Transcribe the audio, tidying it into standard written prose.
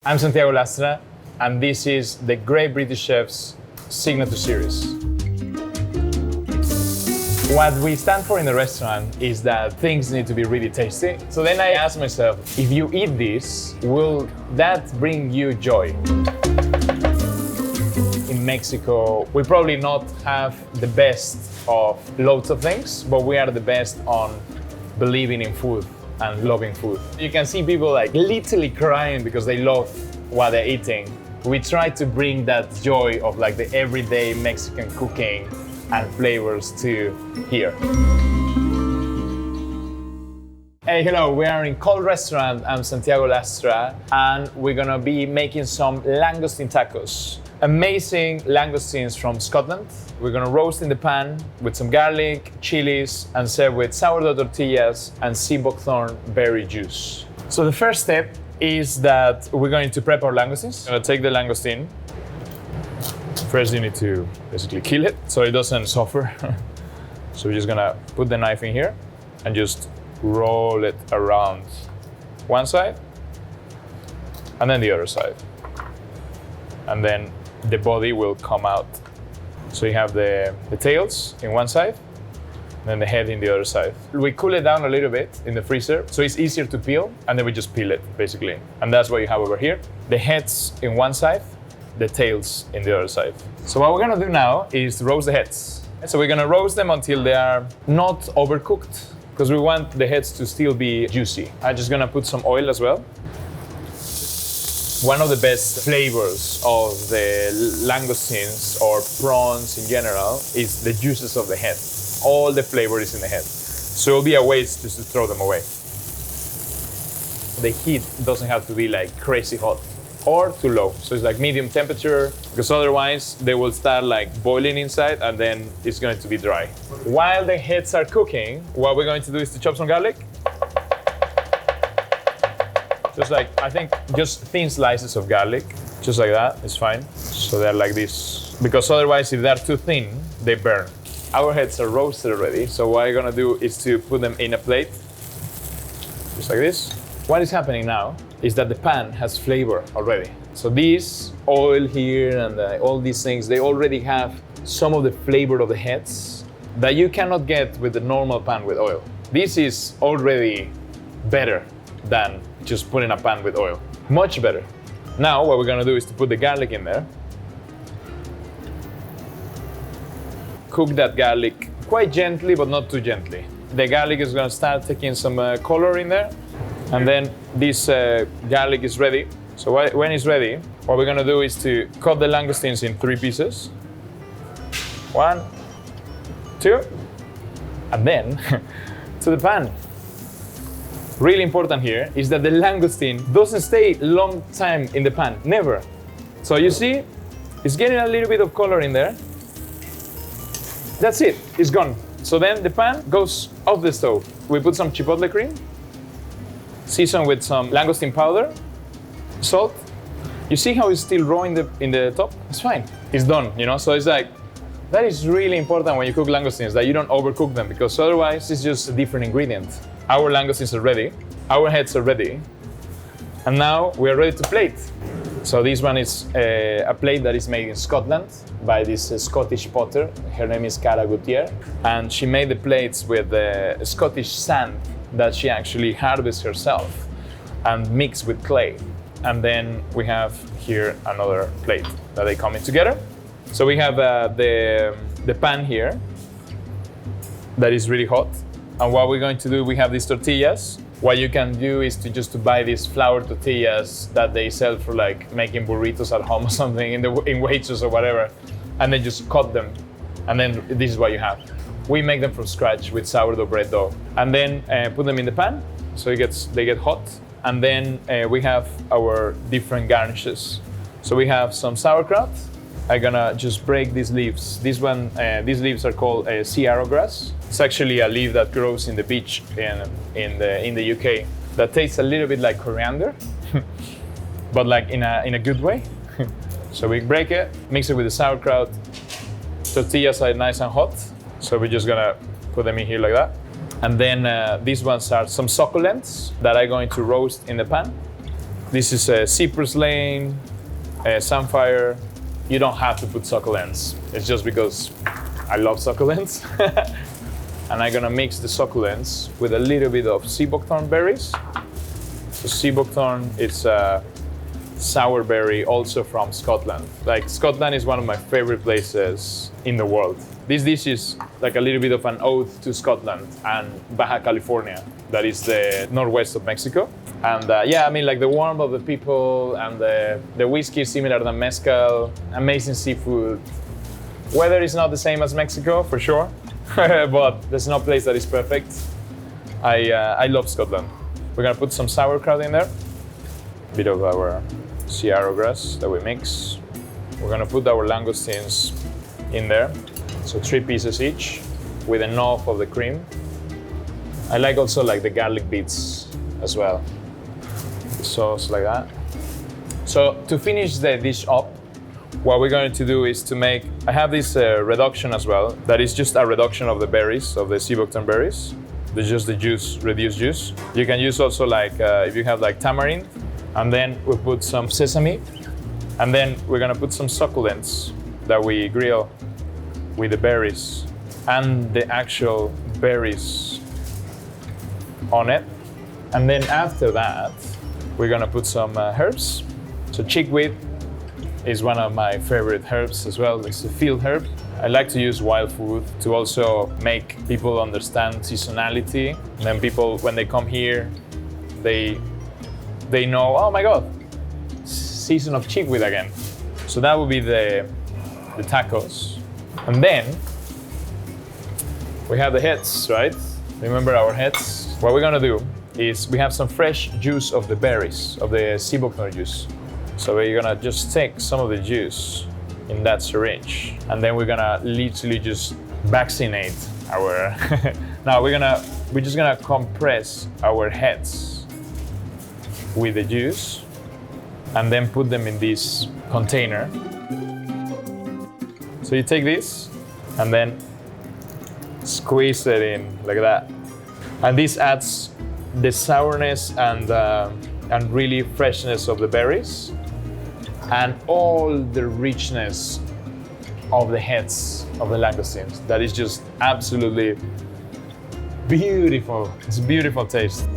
I'm Santiago Lastra, and this is the Great British Chef's Signature Series. What we stand for in the restaurant is that things need to be really tasty. So then I asked myself, if you eat this, will that bring you joy? In Mexico, we probably not have the best of loads of things, but we are the best on believing in food and loving food. You can see people like literally crying because they love what they're eating. We try to bring that joy of like the everyday Mexican cooking and flavors to here. Hey, hello, we are in Cold Restaurant. I'm Santiago Lastra, and we're gonna be making some langoustine tacos. Amazing langoustines from Scotland. We're gonna roast in the pan with some garlic, chilies, and serve with sourdough tortillas and sea buckthorn berry juice. So the first step is that we're going to prep our langoustines. I'm gonna take the langoustine. First, you need to basically kill it so it doesn't suffer. So we're just gonna put the knife in here and just roll it around one side and then the other side. And then the body will come out. So you have the tails in one side, and then the head in the other side. We cool it down a little bit in the freezer, so it's easier to peel, and then we just peel it, basically. And that's what you have over here. The heads in one side, the tails in the other side. So what we're gonna do now is roast the heads. So we're gonna roast them until they are not overcooked, because we want the heads to still be juicy. I'm just gonna put some oil as well. One of the best flavors of the langoustines or prawns in general is the juices of the head. All the flavor is in the head. So it'll be a waste just to throw them away. The heat doesn't have to be like crazy hot or too low. So it's like medium temperature, because otherwise they will start like boiling inside and then it's going to be dry. While the heads are cooking, what we're going to do is to chop some garlic. Just like, I think just thin slices of garlic, just like that, is fine. So they're like this, because otherwise if they're too thin, they burn. Our heads are roasted already, so what I'm gonna do is to put them in a plate, just like this. What is happening now is that the pan has flavor already. So this oil here and all these things, they already have some of the flavor of the heads that you cannot get with the normal pan with oil. This is already better than just putting a pan with oil. Much better. Now what we're gonna do is to put the garlic in there. Cook that garlic quite gently, but not too gently. The garlic is gonna start taking some color in there, and then this garlic is ready. So when it's ready, what we're gonna do is to cut the langoustines in 3 pieces. 1, 2, and then to the pan. Really important here is that the langoustine doesn't stay long time in the pan, never. So you see, it's getting a little bit of color in there. That's it, it's gone. So then the pan goes off the stove. We put some chipotle cream, season with some langoustine powder, salt. You see how it's still raw in the top? It's fine, it's done, you know? So it's like, that is really important when you cook langoustines, that you don't overcook them, because otherwise it's just a different ingredient. Our langoustines are ready, our heads are ready, and now we are ready to plate. So this one is a plate that is made in Scotland by this Scottish potter. Her name is Cara Gutierrez, and she made the plates with Scottish sand that she actually harvests herself and mixed with clay. And then we have here another plate that they come in together. So we have the pan here that is really hot. And what we're going to do, we have these tortillas. What you can do is to buy these flour tortillas that they sell for like making burritos at home or something in Waitrose or whatever, and then just cut them. And then this is what you have. We make them from scratch with sourdough bread dough. And then put them in the pan, so they get hot. And then we have our different garnishes. So we have some sauerkraut. I'm gonna just break these leaves. These leaves are called sea arrowgrass. It's actually a leaf that grows in the beach in the UK that tastes a little bit like coriander, but like in a good way. So we break it, mix it with the sauerkraut. Tortillas are nice and hot, so we're just gonna put them in here like that. And then these ones are some succulents that I'm going to roast in the pan. This is a cypress lane, a samphire. You don't have to put succulents. It's just because I love succulents. And I'm gonna mix the succulents with a little bit of sea buckthorn berries. So sea buckthorn, it's a sour berry also from Scotland. Like, Scotland is one of my favorite places in the world. This dish is like a little bit of an ode to Scotland and Baja California, that is the northwest of Mexico. And yeah, I mean, like the warmth of the people and the whiskey is similar to mezcal, amazing seafood. Weather is not the same as Mexico, for sure, but there's no place that is perfect. I love Scotland. We're gonna put some sauerkraut in there, a bit of our sea arrowgrass that we mix. We're gonna put our langoustines in there. So 3 pieces each with enough of the cream. I like also like the garlic bits as well. The sauce like that. So to finish the dish up, what we're going to do is to make, I have this reduction as well, that is just a reduction of the berries, of the sea buckthorn berries. There's just the juice, reduced juice. You can use also like, if you have like tamarind, and then we put some sesame, and then we're gonna put some succulents that we grill with the berries and the actual berries on it. And then after that, we're gonna put some herbs. So chickweed is one of my favorite herbs as well. It's a field herb. I like to use wild food to also make people understand seasonality. And then people, when they come here, they know, oh my God, season of chickweed again. So that would be the tacos. And then we have the heads, right? Remember our heads? What we're gonna do is we have some fresh juice of the berries, of the sea buckthorn juice. So we're gonna just take some of the juice in that syringe, and then we're gonna literally just vaccinate our. Now we're just gonna compress our heads with the juice, and then put them in this container. So you take this, and then squeeze it in like that, and this adds the sourness and really freshness of the berries, and all the richness of the heads of the langoustines. That is just absolutely beautiful. It's a beautiful taste.